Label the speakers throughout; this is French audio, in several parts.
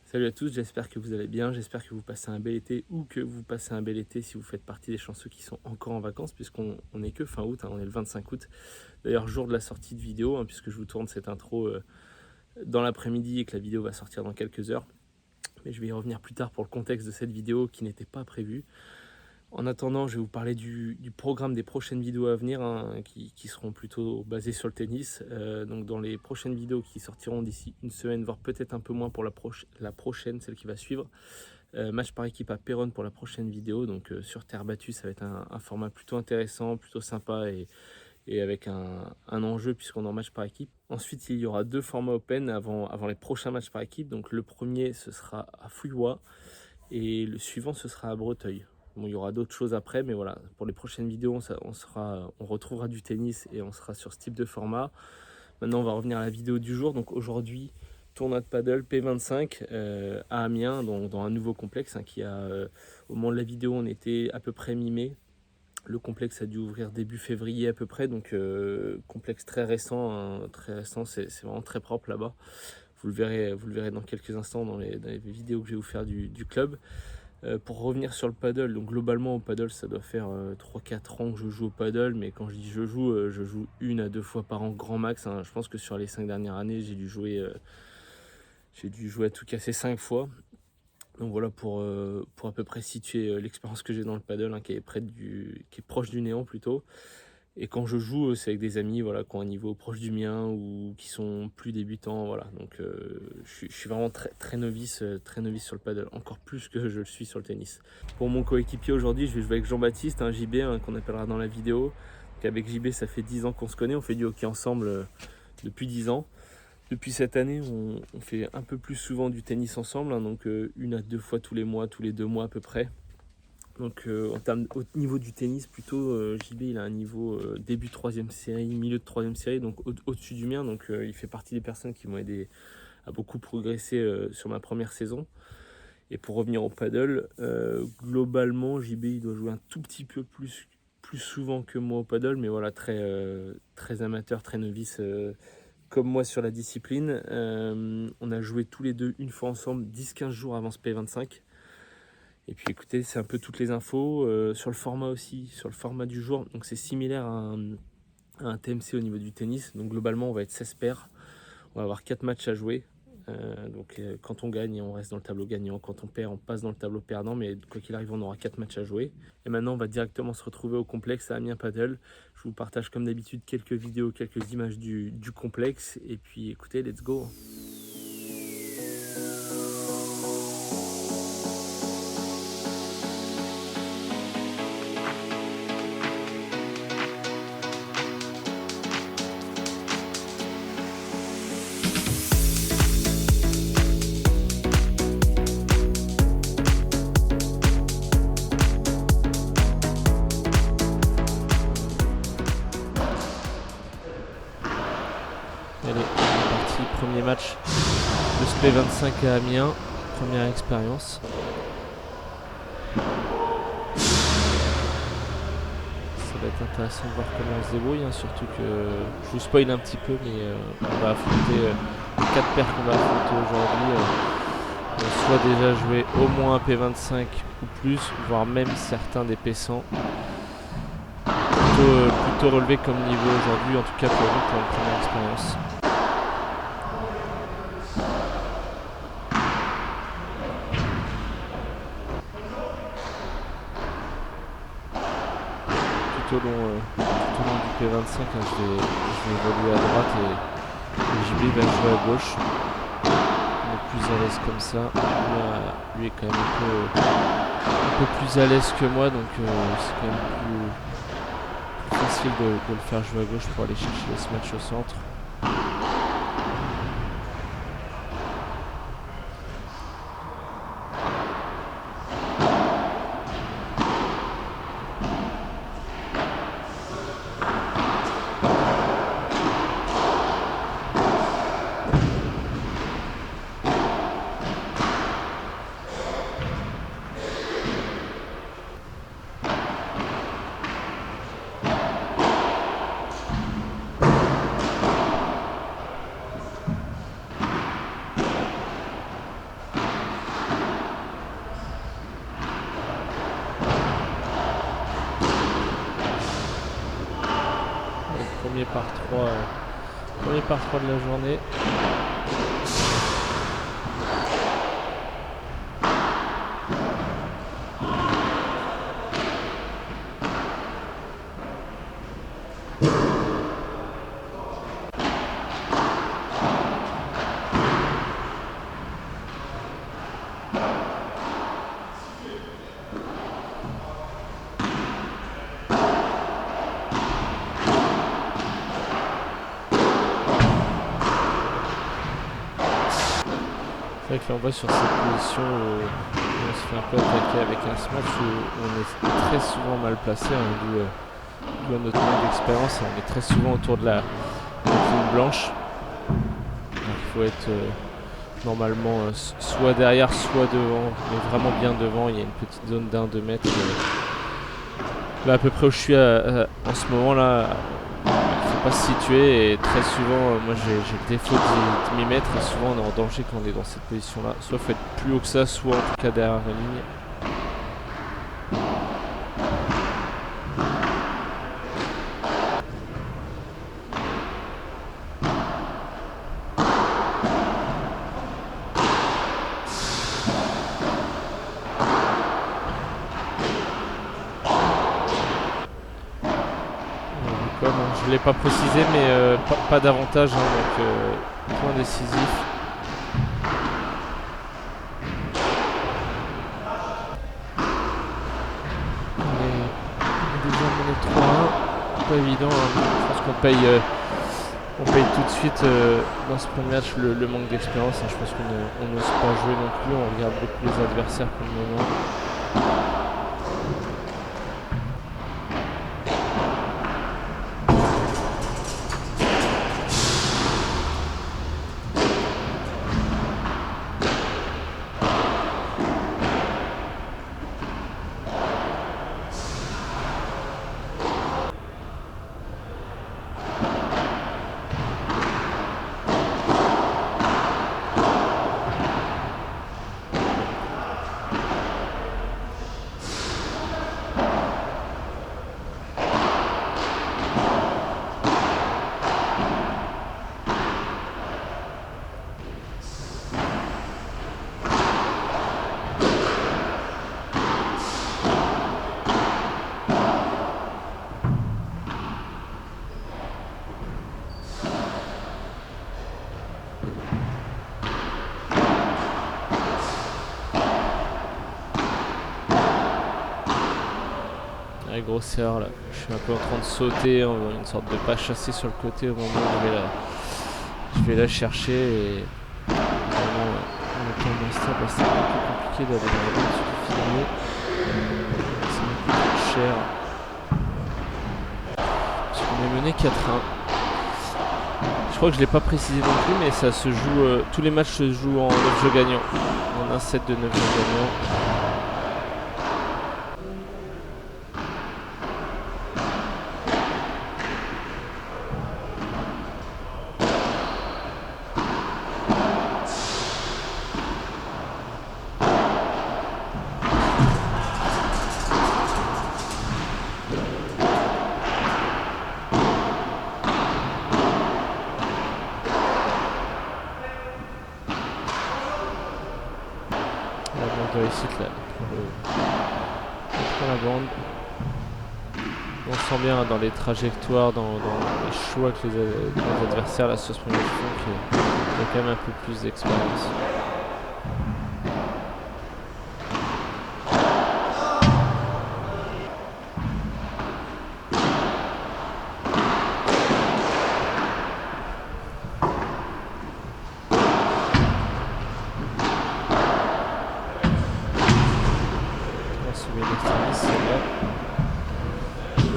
Speaker 1: Salut à tous, j'espère que vous allez bien, j'espère que vous passez un bel été ou que vous passez un bel été si vous faites partie des chanceux qui sont encore en vacances puisqu'on n'est que fin août, on est le 25 août. D'ailleurs jour de la sortie de vidéo puisque je vous tourne cette intro dans l'après-midi et que la vidéo va sortir dans quelques heures. Mais je vais y revenir plus tard pour le contexte de cette vidéo qui n'était pas prévu. En attendant, je vais vous parler du programme des prochaines vidéos à venir qui seront plutôt basées sur le tennis. Donc dans les prochaines vidéos qui sortiront d'ici une semaine, voire peut-être un peu moins pour la prochaine, celle qui va suivre. Match par équipe à Péronne pour la prochaine vidéo. Donc sur terre battue, ça va être un format plutôt intéressant, plutôt sympa et avec un enjeu puisqu'on est en match par équipe. Ensuite, il y aura 2 formats open avant les prochains matchs par équipe. Donc le premier, ce sera à Fouillois et le suivant, ce sera à Breteuil. Bon, il y aura d'autres choses après, mais voilà, pour les prochaines vidéos, on retrouvera du tennis et on sera sur ce type de format. Maintenant, on va revenir à la vidéo du jour. Donc aujourd'hui, tournoi de paddle P25 à Amiens, dans un nouveau complexe qui a, au moment de la vidéo, on était à peu près mi-mai. Le complexe a dû ouvrir début février à peu près, donc complexe très récent, c'est vraiment très propre là-bas. Vous le verrez dans quelques instants dans les vidéos que je vais vous faire du club. Pour revenir sur le paddle, donc globalement au paddle ça doit faire 3-4 ans que je joue au paddle, mais quand je dis je joue 1 à 2 fois par an grand max. Je pense que sur les 5 dernières années j'ai dû jouer à tout casser 5 fois. Donc voilà pour à peu près situer l'expérience que j'ai dans le paddle, qui est proche du néant plutôt. Et quand je joue, c'est avec des amis voilà, qui ont un niveau proche du mien ou qui sont plus débutants. Voilà. Donc je suis vraiment très novice sur le paddle, encore plus que je le suis sur le tennis. Pour mon coéquipier aujourd'hui, je vais jouer avec Jean-Baptiste, un JB qu'on appellera dans la vidéo. Donc avec JB, ça fait 10 ans qu'on se connaît, on fait du hockey ensemble depuis 10 ans. Depuis cette année, on fait un peu plus souvent du tennis ensemble, donc 1 à 2 fois tous les mois, tous les 2 mois à peu près. Donc au niveau du tennis, plutôt JB il a un niveau début 3e série, milieu de 3e série, donc au-dessus du mien. Donc il fait partie des personnes qui m'ont aidé à beaucoup progresser sur ma première saison. Et pour revenir au paddle, globalement JB il doit jouer un tout petit peu plus souvent que moi au paddle, mais voilà, très amateur, très novice comme moi sur la discipline. On a joué tous les deux une fois ensemble 10-15 jours avant ce P25. Et puis écoutez, c'est un peu toutes les infos. Sur le format aussi, sur le format du jour, donc c'est similaire à un TMC au niveau du tennis. Donc globalement, on va être 16 paires. On va avoir 4 matchs à jouer. Quand on gagne, on reste dans le tableau gagnant. Quand on perd, on passe dans le tableau perdant. Mais quoi qu'il arrive, on aura 4 matchs à jouer. Et maintenant, on va directement se retrouver au complexe à Amiens Paddle. Je vous partage comme d'habitude quelques vidéos, quelques images du complexe. Et puis écoutez, let's go. Allez, on est parti, premier match de ce P25 à Amiens, première expérience. Ça va être intéressant de voir comment on se débrouille, surtout que je vous spoil un petit peu, mais on va affronter les 4 paires qu'on va affronter aujourd'hui. Soit déjà joué au moins un P25 ou plus, voire même certains des P100. Plutôt relevé comme niveau aujourd'hui, en tout cas pour nous, pour une première expérience. Tout au long du P25, je vais évoluer à droite et JB va jouer à gauche. On est plus à l'aise comme ça. Lui est quand même un peu plus à l'aise que moi, donc c'est quand même plus facile de le faire jouer à gauche pour aller chercher ce match au centre. premier par 3 de la journée. C'est vrai que là on voit sur cette position où on se fait un peu attaquer avec un smash où on est très souvent mal placé, hein, d'où à notre manque d'expérience, on est très souvent autour de la ligne blanche. Donc il faut être normalement soit derrière, soit devant, mais vraiment bien devant. Il y a une petite zone d'1-2 mètres. Là à peu près où je suis en ce moment là, pas se situer et très souvent moi j'ai le défaut de m'y mettre et souvent on est en danger quand on est dans cette position là, soit faut être plus haut que ça, soit en tout cas derrière la ligne. Je ne l'ai pas précisé, mais pas d'avantage, hein, donc point décisif. On est déjà mené 3-1, pas évident, hein. Je pense qu'on paye tout de suite dans ce premier match le manque d'expérience, hein. Je pense qu'on n'ose pas jouer non plus, on regarde beaucoup les adversaires pour le moment. Grosse erreur là, je suis un peu en train de sauter, une sorte de pas chasser sur le côté au moment où je vais la chercher et vraiment le temps d'instable c'est un peu compliqué d'aller dans la zone filmée. Ça me coûte cher parce qu'on est mené 4-1. Je crois que je l'ai pas précisé non plus, mais ça se joue, tous les matchs se jouent en 9 jeux gagnants, en un set de 9 jeux gagnants. Réussite là, pour la bande. On sent bien dans les trajectoires, dans les choix que les adversaires là sur ce premier fond qu'il y a quand même un peu plus d'expérience.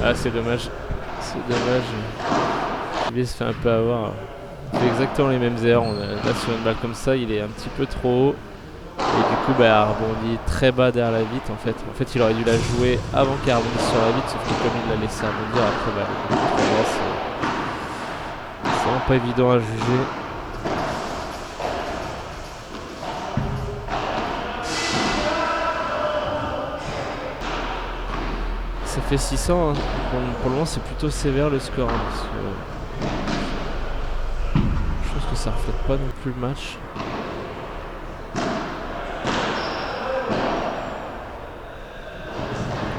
Speaker 1: Ah c'est dommage, il se fait un peu avoir, il fait exactement les mêmes erreurs, là sur une balle comme ça il est un petit peu trop haut et du coup bah, rebondit très bas derrière la vitre en fait il aurait dû la jouer avant qu'elle rebondisse sur la vitre, sauf que comme il l'a laissé rebondir après bah, c'est vraiment pas évident à juger. Ça fait 600, hein. Pour le moment c'est plutôt sévère le score, hein, parce que ça reflète pas non plus le match.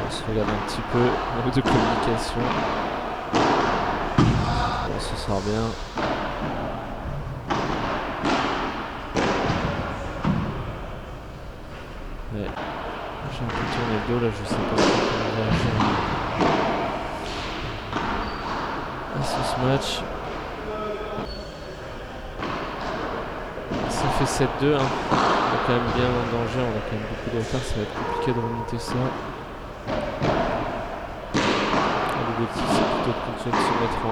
Speaker 1: On se regarde un petit peu, manque de communication. On se sort bien. Ouais. J'ai un peu tourné le dos là, je sais pas comment réagir à ce match. Ça fait 7-2, hein. On est quand même bien en danger, on a quand même beaucoup de retard, ça va être compliqué de remonter ça. L'objectif c'est plutôt de continuer de se mettre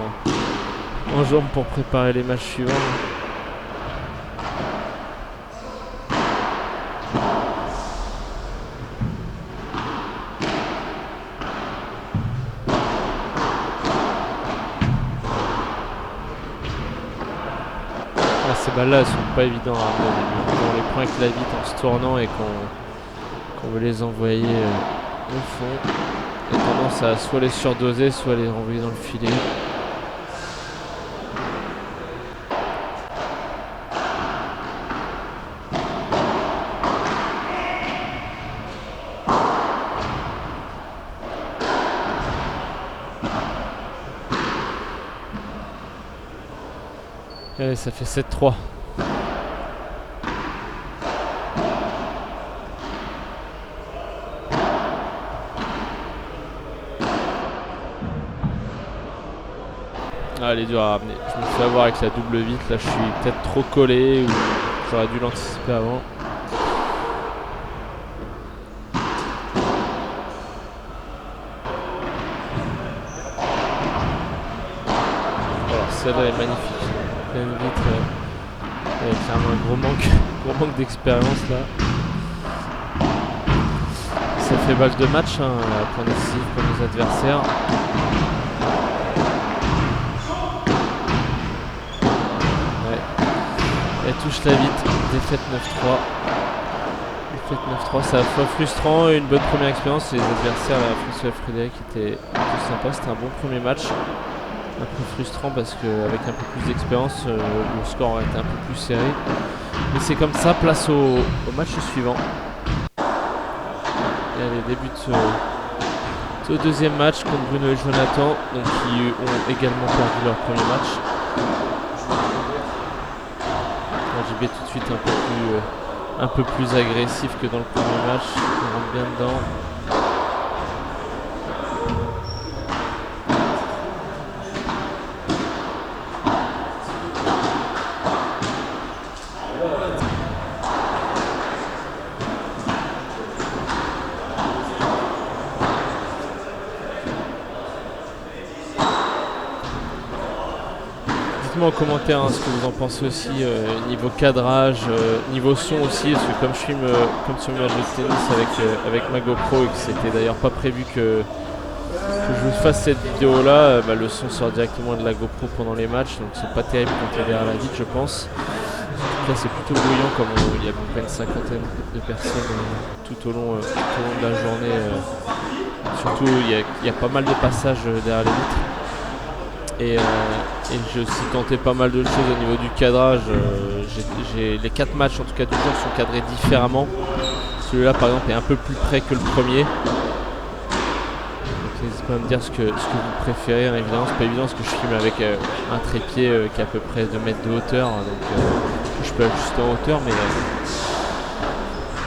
Speaker 1: en jambes pour préparer les matchs suivants. Ces balles là elles sont pas évidentes à ramener au début. On les prend avec la vite en se tournant et qu'on veut les envoyer au fond. On a tendance à soit les surdoser, soit les renvoyer dans le filet. Allez, ça fait 7-3. Ah, elle est dure à ramener. Je me fais avoir avec la double vite. Là, je suis peut-être trop collé ou j'aurais dû l'anticiper avant. Alors, celle-là est magnifique. Même vite, il y a clairement un gros manque d'expérience là. Ça fait balle de match, hein, point décisif pour nos adversaires. Ouais. Elle touche la vite, défaite 9-3. Défaite 9-3, c'est à la fois frustrant et une bonne première expérience. Les adversaires, François Frédéric, étaient plutôt sympas, c'était un bon premier match. Un peu frustrant parce qu'avec un peu plus d'expérience, le score aurait été un peu plus serré. Mais c'est comme ça, place au match suivant. Et allez, débute ce deuxième match contre Bruno et Jonathan, donc, qui ont également perdu leur premier match. JB tout de suite un peu plus agressif que dans le premier match. On rentre bien dedans. Dites-moi en commentaire ce que vous en pensez aussi, niveau cadrage, niveau son aussi, parce que comme sur le match de tennis avec ma GoPro et que c'était d'ailleurs pas prévu que je vous fasse cette vidéo là, le son sort directement de la GoPro pendant les matchs, donc c'est pas terrible quand il est derrière la vitre, je pense. Là c'est plutôt bruyant, comme il y a à peu près une cinquantaine de personnes tout au long de la journée. Surtout il y a pas mal de passages derrière les vitres. Et j'ai aussi tenté pas mal de choses au niveau du cadrage. Les 4 matchs en tout cas du jour sont cadrés différemment. Celui-là par exemple est un peu plus près que le premier. N'hésitez pas à me dire ce que vous préférez. Hein, évidemment c'est pas évident parce que je filme avec un trépied qui est à peu près 2 mètres de hauteur. Donc je peux ajuster en hauteur.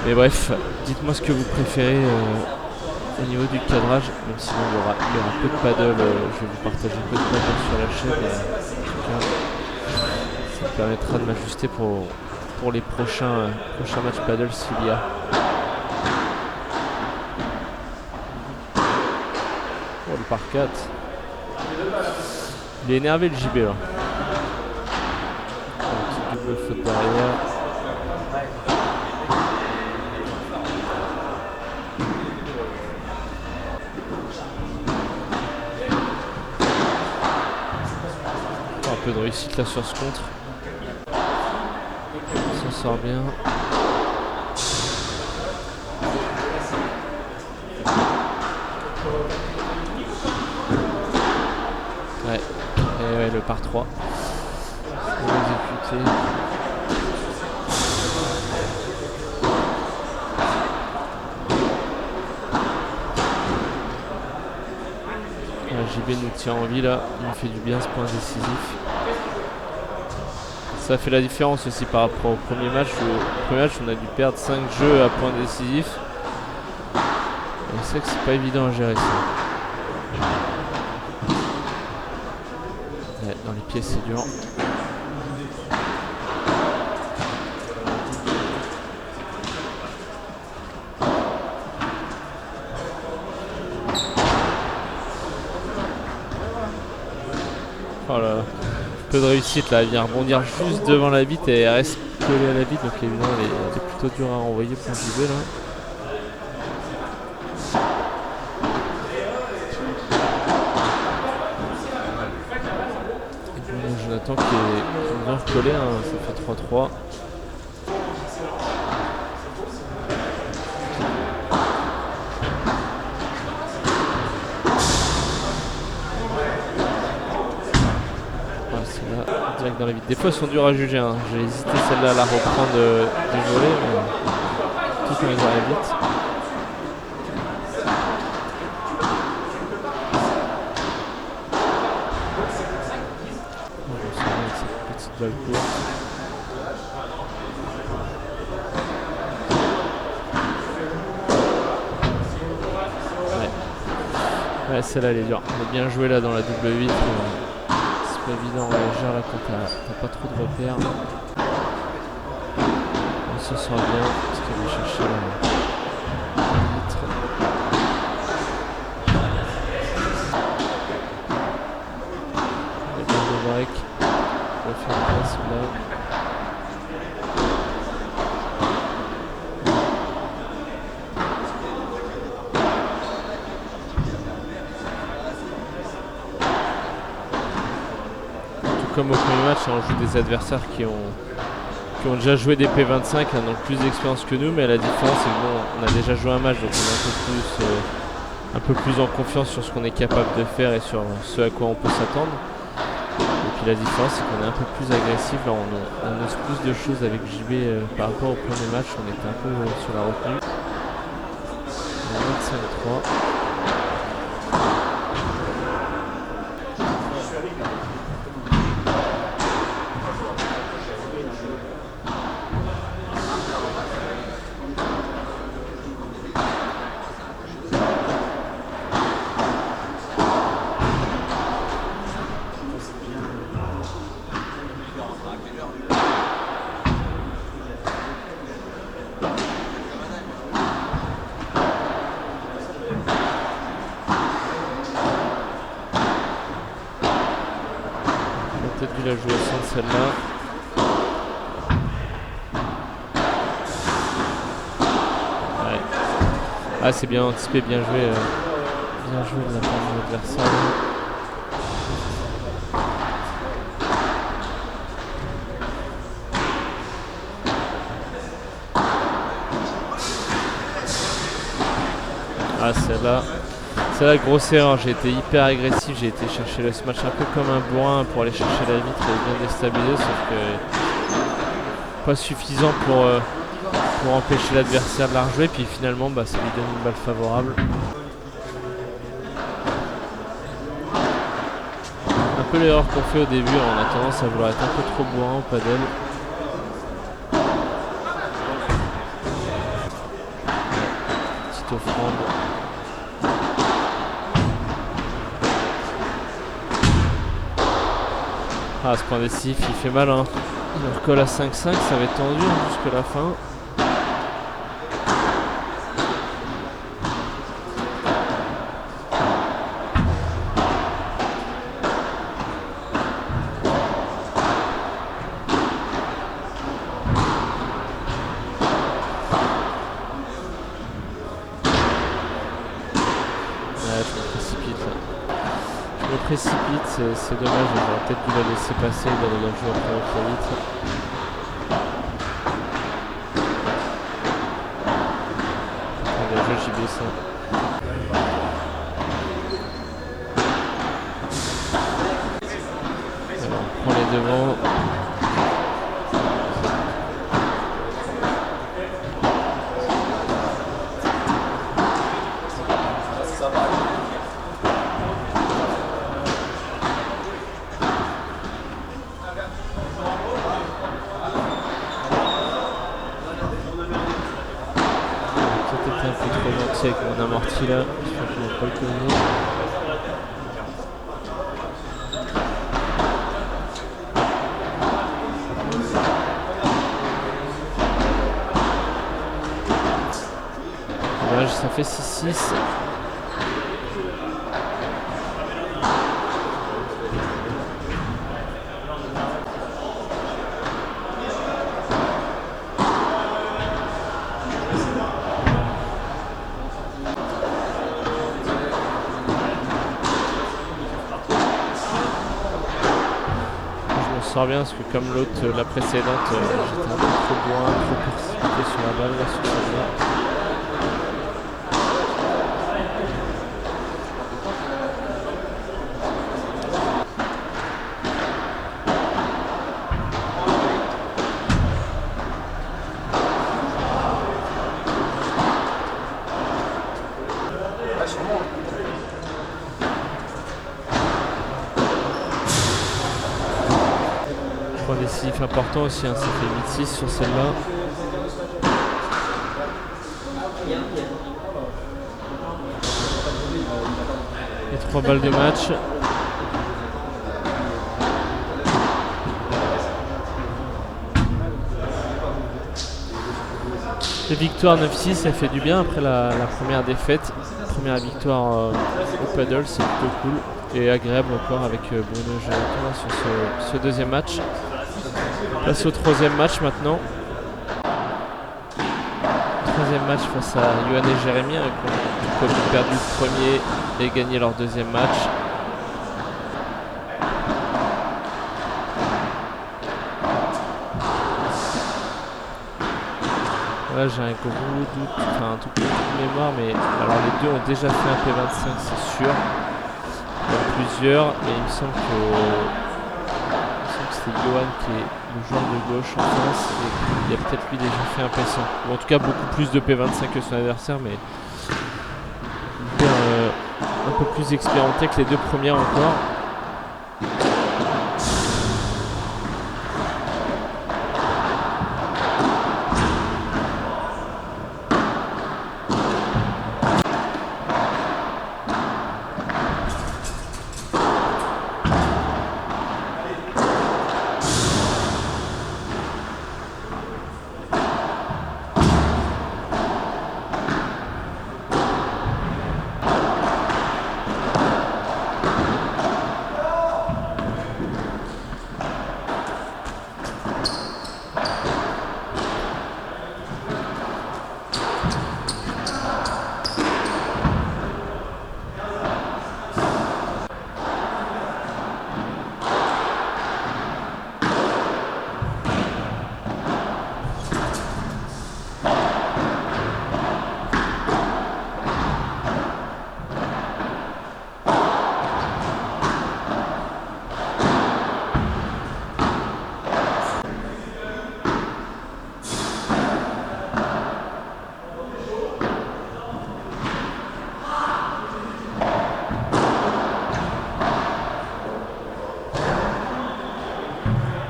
Speaker 1: Mais bref, dites-moi ce que vous préférez au niveau du cadrage, même si il y aura peu de paddle, je vais vous partager un peu de paddle sur la chaîne. En tout cas, ça me permettra de m'ajuster pour les prochains matchs paddle s'il y a. Oh, le par 4. Il est énervé le JB là. Un petit double faute derrière. Un peu de réussite là sur ce contre. Ça sort bien. Ouais, et ouais, le par 3. On exécute. côté. JB nous tient en vie là, il nous fait du bien ce point décisif. Ça fait la différence aussi par rapport au premier match. Au premier match on a dû perdre 5 jeux à point décisif. Et c'est que c'est pas évident à gérer ça. Ouais, dans les pieds c'est dur. Oh là là. Peu de réussite là, elle vient rebondir juste devant la bite et elle reste collée à la bite, donc évidemment elle est plutôt dure à renvoyer pour JB là. Jonathan qui est bien recollé, hein, ça fait 3-3. Direct dans la vite. Des fois, elles sont dures à juger. Hein. J'ai hésité celle-là à la reprendre des volets, mais tout quand ils arrivent vite. On s'en va avec cette petite balle courte. Ouais, celle-là elle est dure. Elle est bien jouée là dans la double 8. C'est pas évident, on gère là quand t'as pas trop de repères. On se sent bien parce qu'elle va chercher la vitre. Les balles de break. On va faire une passe là. Comme au premier match, on joue des adversaires qui ont déjà joué des P25, hein, donc plus d'expérience que nous, mais la différence c'est que bon, on a déjà joué un match, donc on est un peu plus en confiance sur ce qu'on est capable de faire et sur ce à quoi on peut s'attendre. Et puis la différence c'est qu'on est un peu plus agressif, là on ose plus de choses avec JB par rapport au premier match, on était un peu sur la retenue. On est 25-3. Peut-être dû la jouer sans celle-là. Ouais. Ah c'est bien anticipé, bien joué de la part de l'adversaire. Ah celle-là, grosse erreur, j'ai été hyper agressif, j'ai été chercher ce match un peu comme un bourrin pour aller chercher la vitre et bien déstabiliser, sauf que pas suffisant pour empêcher l'adversaire de la rejouer, puis finalement ça lui donne une balle favorable. Un peu l'erreur qu'on fait au début, on a tendance à vouloir être un peu trop bourrin au padel. Petite offrande. Ah, ce point décisif il fait mal, hein. Il recolle à 5-5, ça va être tendu jusqu'à la fin. Je me précipite, c'est dommage, j'aurais peut-être dû la laisser passer, d'aller la jouer après trop vite. Allez, je JB ça. Alors, on prend les devants.
Speaker 2: été un peu trop gentil avec mon amorti là. J'espère que je vais pas le cogner. Dommage, ça fait 6-6. Sort bien parce que comme l'autre, la précédente, j'étais un peu trop loin, trop précipité sur la balle là, sur celle-là. Point décisif important aussi, hein, ça fait 8-6 sur celle-là. Et 3 balles de match. La victoire 9-6, ça fait du bien après la première défaite. Première victoire au paddle, c'est plutôt cool. Et agréable encore avec Bruno Gélatin sur ce deuxième match. Place au troisième match maintenant. Troisième match face à Yohan et Jérémy, qui ont perdu le premier et gagné leur deuxième match. Là j'ai un gros doute, enfin un tout petit peu de mémoire, mais alors les deux ont déjà fait un P25, c'est sûr. Il y en a plusieurs, et il me semble que c'est Yohan qui est le joueur de gauche en face, et il a peut-être lui déjà fait un P5. Ou en tout cas beaucoup plus de P25 que son adversaire, mais un peu plus expérimenté que les deux premières encore.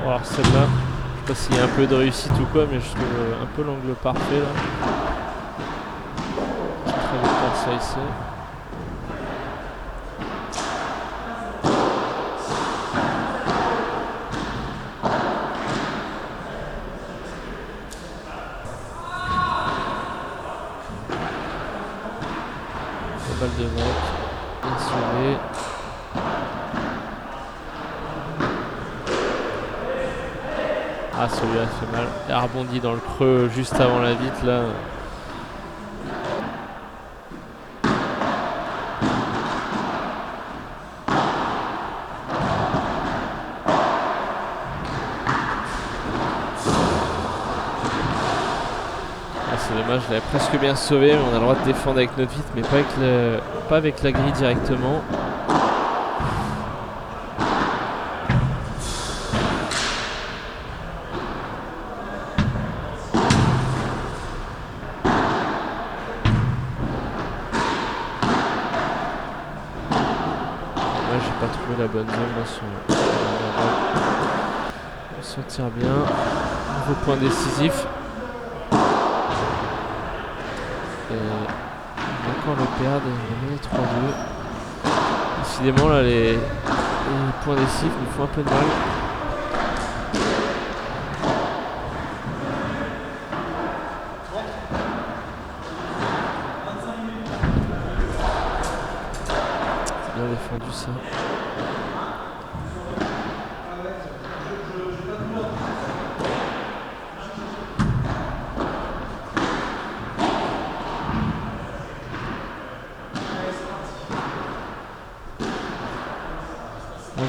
Speaker 2: Alors celle-là, je sais pas s'il y a un peu de réussite ou quoi, mais je trouve un peu l'angle parfait là. Je suis très bien faire ça ici. La balle de mec, bien sauvé. Ah, celui-là fait mal. Il a rebondi dans le creux juste avant la vitre là. Ah, c'est dommage, je l'avais presque bien sauvé, mais on a le droit de défendre avec notre vitre, mais pas avec la grille directement. J'ai pas trouvé la bonne zone là on s'en tire bien. Nouveau point décisif. Et encore le perdre et on est 3-2. Décidément là les points décisifs nous font un peu de mal. C'est bien défendu ça.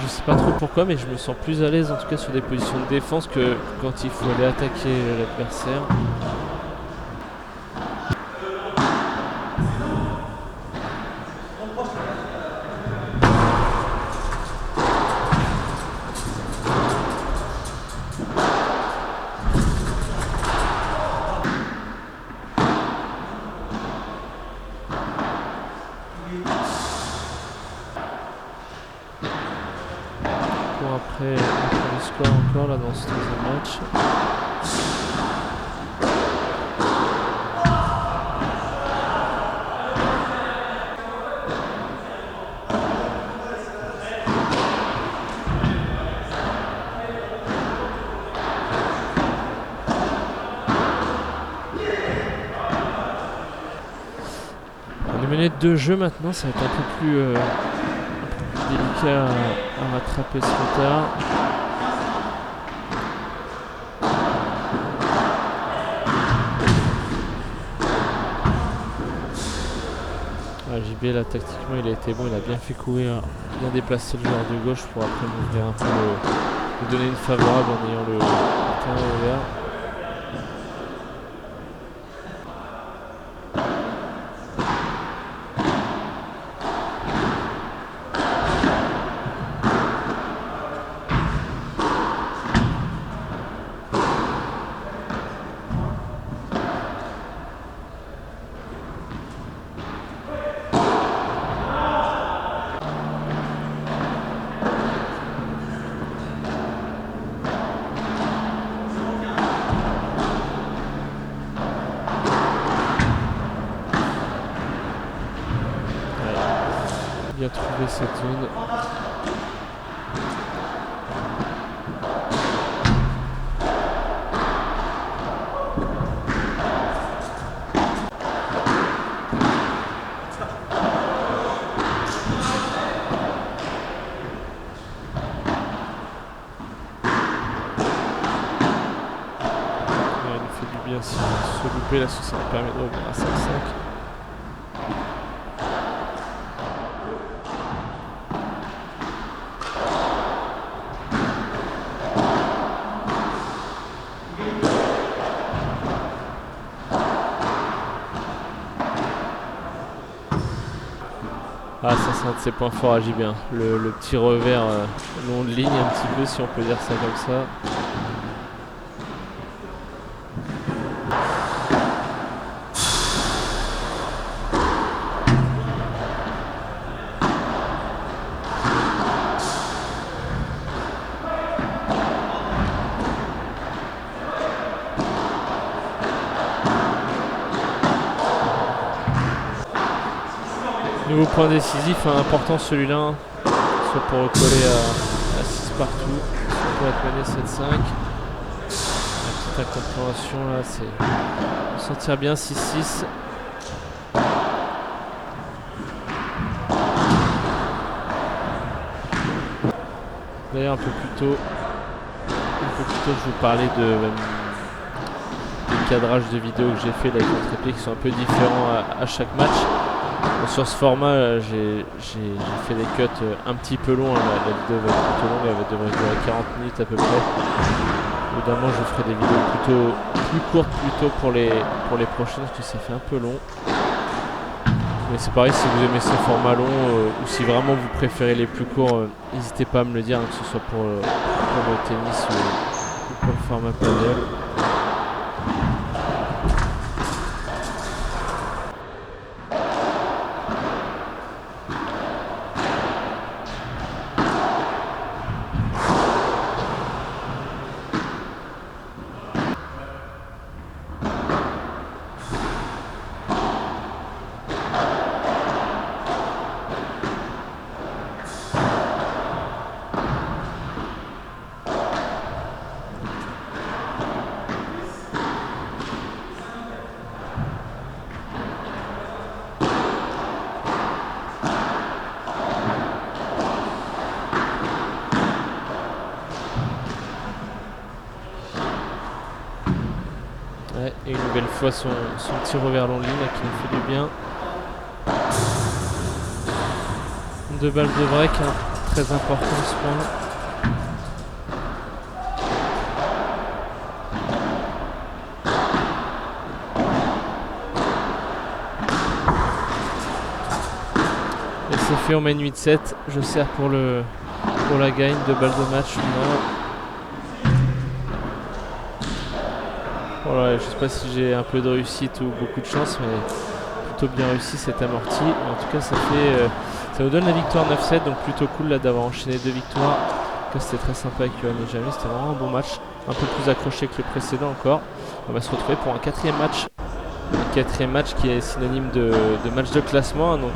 Speaker 2: Je sais pas trop pourquoi, mais je me sens plus à l'aise en tout cas sur des positions de défense que quand il faut aller attaquer l'adversaire. Après le score encore là dans ce deuxième match. On est mené de 2 jeux maintenant, ça va être un peu plus délicat à rattraper ce retard. JB là tactiquement il a été bon, il a bien fait courir, bien déplacer le joueur de gauche pour après m'ouvrir un peu, lui donner une favorable en ayant le terrain ouvert. Bien trouvé cette zone. Il nous fait du bien si on se louper là, ça nous permet de revenir à 5-5. Ah, ça c'est un de ses points forts à JB, hein. Le petit revers long de ligne un petit peu, si on peut dire ça comme ça. Nouveau point décisif, important celui-là, soit pour recoller à 6 partout, soit pour être mené 7-5. La petite incompréhension là, c'est sentir bien 6-6. D'ailleurs un peu plus tôt, je vous parlais des cadrages de vidéos que j'ai fait là, avec contre réplique qui sont un peu différents à chaque match. Sur ce format, j'ai fait des cuts un petit peu longs, la vidéo va être plutôt longue, elle devrait durer 40 minutes à peu près. Évidemment, je ferai des vidéos plus courtes plutôt pour les prochaines parce que ça fait un peu long. Mais c'est pareil, si vous aimez ce format long ou si vraiment vous préférez les plus courts, n'hésitez pas à me le dire, hein, que ce soit pour le tennis ou pour le format padel. belle fois son tir au vers long ligne là, qui nous fait du bien. 2 balles de break, hein, très important ce point. Et c'est fait, on mène 8-7. Je sers pour la gagne, 2 balles de match. Voilà, je sais pas si j'ai un peu de réussite ou beaucoup de chance, mais plutôt bien réussi cette amorti. En tout cas, ça nous donne la victoire 9-7, donc plutôt cool là d'avoir enchaîné 2 victoires. En tout cas, c'était très sympa avec Johan et Jamie, c'était vraiment un bon match, un peu plus accroché que le précédent encore. On va se retrouver pour un 4e match. Un 4e match qui est synonyme de match de classement, hein, donc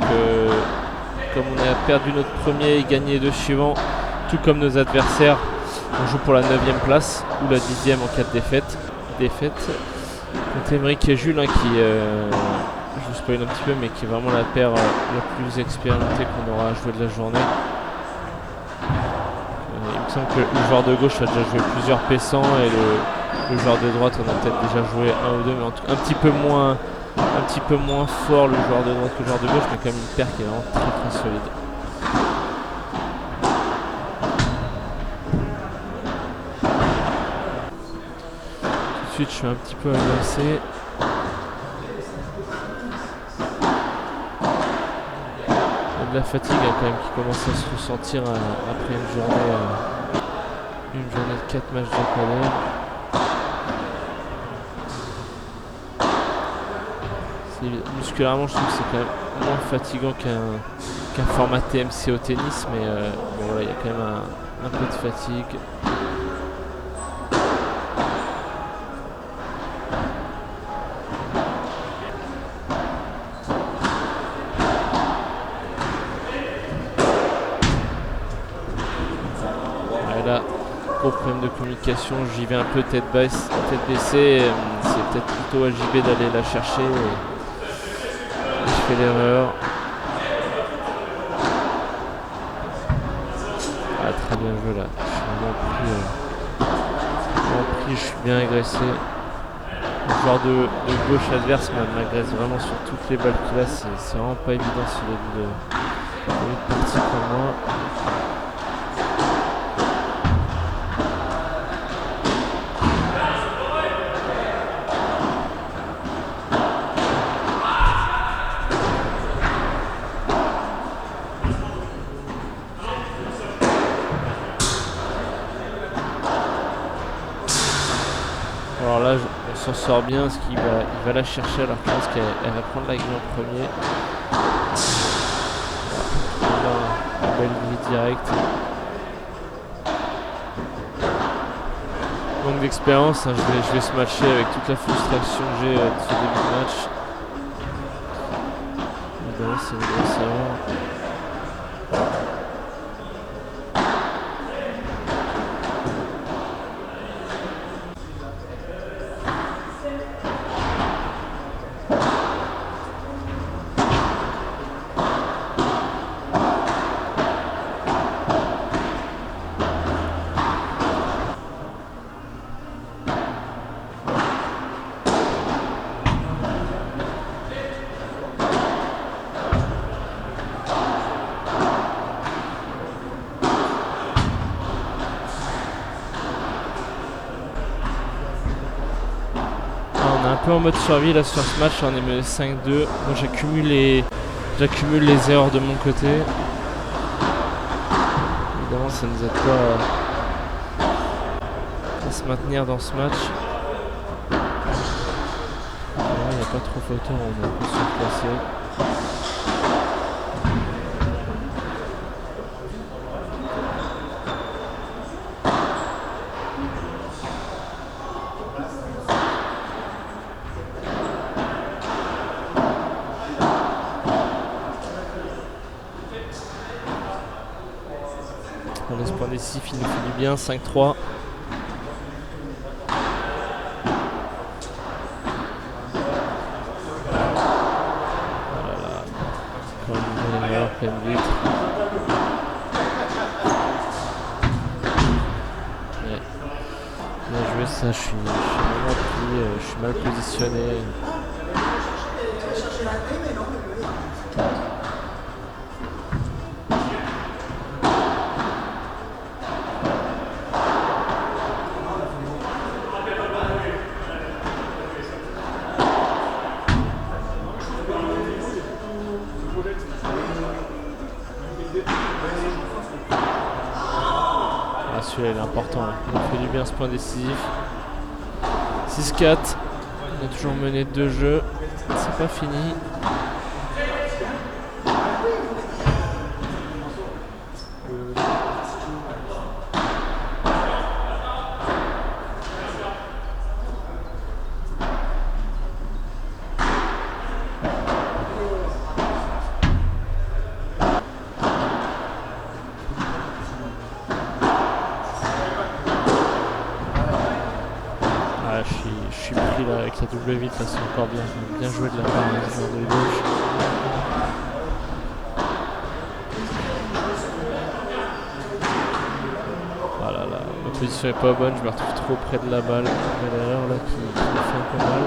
Speaker 2: comme on a perdu notre premier et gagné les 2 suivants, tout comme nos adversaires, on joue pour la 9e place ou la 10e en cas de défaite. Contre Émeric et Jules, hein, qui, je vous spoil un petit peu, mais qui est vraiment la paire la plus expérimentée qu'on aura à jouer de la journée. Il me semble que le joueur de gauche a déjà joué plusieurs P100 et le joueur de droite on a peut-être déjà joué un ou deux, mais en tout, un petit peu moins fort le joueur de droite que le joueur de gauche, mais quand même une paire qui est vraiment très très solide. Tout de suite je suis un petit peu agressé. De la fatigue hein, quand même qui commence à se ressentir après une journée de 4 matchs de colère. Musculairement je trouve que c'est quand même moins fatigant qu'un format TMC au tennis, mais bon, voilà, il y a quand même un peu de fatigue. Gros problème de communication, j'y vais un peu tête baissée, c'est peut-être plutôt à JB d'aller la chercher et je fais l'erreur. Ah, très bien joué là, je suis vraiment pris, je suis bien agressé. Le joueur de gauche adverse m'agresse vraiment sur toutes les balles qu'il a, c'est vraiment pas évident sur les de partie pour moi. Alors là, on s'en sort bien parce qu'il va la chercher alors que je pense qu'elle va prendre la grille en premier. Une belle grille directe. Manque d'expérience, hein, je vais se matcher avec toute la frustration que j'ai de ce début de match. Évidemment, c'est une grosse erreur. Un peu en mode survie là sur ce match, on est mené 5-2. Moi j'accumule les erreurs de mon côté. Évidemment ça ne nous aide pas à se maintenir dans ce match. Il n'y a pas trop photo, on est un peu surclassé. On laisse point décisif, il nous fait du bien, 5-3. Voilà, encore une nouvelle erreur, pleine vite. Bien joué ça. ça, je suis vraiment pris, je suis mal positionné. Celui-là il est important, on fait du bien ce point décisif. 6-4, on est toujours mené de 2 jeux, c'est pas fini. Je suis pris là avec la double vite, là c'est encore bien joué de la part du joueur de gauche. Voilà, là, ma position est pas bonne, je me retrouve trop près de la balle. Belle erreur là qui me fait un peu mal.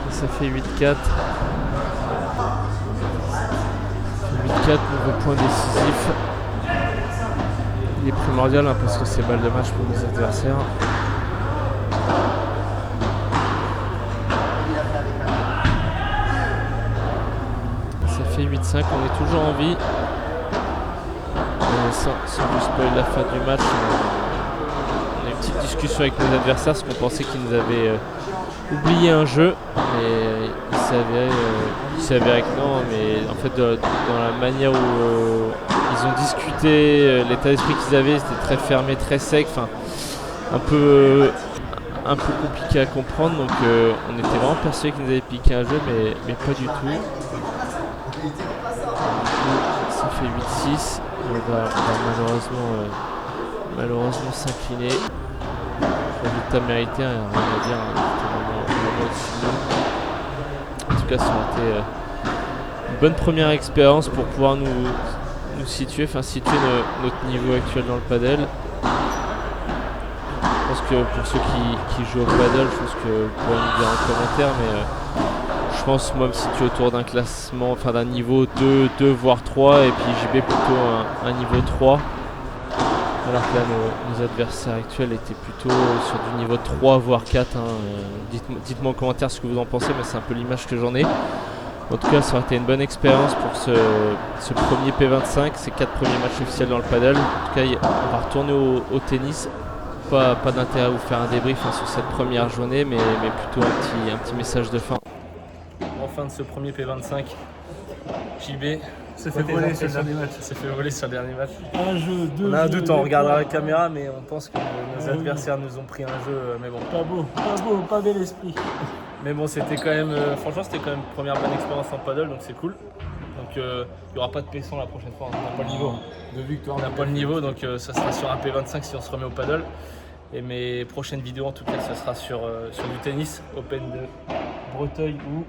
Speaker 2: Ça fait 8-4. 8-4, nouveau point décisif. Il est primordial hein, parce que c'est balle de match pour les adversaires. Ça fait 8-5, on est toujours en vie. Sans vous spoiler la fin du match, on a une petite discussion avec nos adversaires parce qu'on pensait qu'ils nous avaient oublié un jeu. Mais il s'est avéré que non, mais en fait dans la manière où ils ont discuté, l'état d'esprit qu'ils avaient, c'était très fermé, très sec, enfin un peu compliqué à comprendre, donc on était vraiment persuadés qu'ils nous avaient piqué un jeu, mais pas du tout. Ça fait 8-6, on va malheureusement s'incliner. Résultat mérité, rien à dire, en tout cas ça a été une bonne première expérience pour pouvoir nous situer, situer notre niveau actuel dans le padel. Je pense que pour ceux qui jouent au padel, je pense que vous pourrez nous dire en commentaire, mais je pense moi me situer autour d'un classement, d'un niveau 2 voire 3, et puis JB plutôt un niveau 3. Alors que là, nos adversaires actuels étaient plutôt sur du niveau 3 voire 4. Dites-moi en commentaire ce que vous en pensez, mais c'est un peu l'image que j'en ai. En tout cas, ça aurait été une bonne expérience pour ce premier P25, ces 4 premiers matchs officiels dans le padel. En tout cas, on va retourner au tennis. Pas d'intérêt à vous faire un débrief sur cette première journée, mais plutôt un petit message de fin.
Speaker 1: En fin de ce premier P25, JB
Speaker 3: s'est fait voler sur le dernier match.
Speaker 1: s'est fait voler sur le dernier match.
Speaker 3: Un jeu, deux
Speaker 1: On a un
Speaker 3: jeux,
Speaker 1: doute, on regardera la caméra, mais on pense que nos adversaires nous ont pris un jeu, mais bon.
Speaker 3: Pas bel esprit.
Speaker 1: Mais bon, c'était quand même, franchement, c'était quand même une première bonne expérience en paddle, donc c'est cool. Donc il n'y aura pas de P100 la prochaine fois, on n'a pas le niveau.
Speaker 3: De victoire.
Speaker 1: On n'a pas le niveau, donc ça sera sur un P25 si on se remet au paddle. Et mes prochaines vidéos, en tout cas, ça sera sur du tennis, Open de Breteuil ou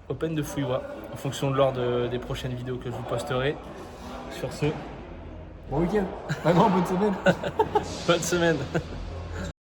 Speaker 1: Open de Fouillois, en fonction de l'ordre des prochaines vidéos que je vous posterai. Sur ce,
Speaker 3: bon week-end. Vraiment, bonne semaine.
Speaker 1: bonne semaine.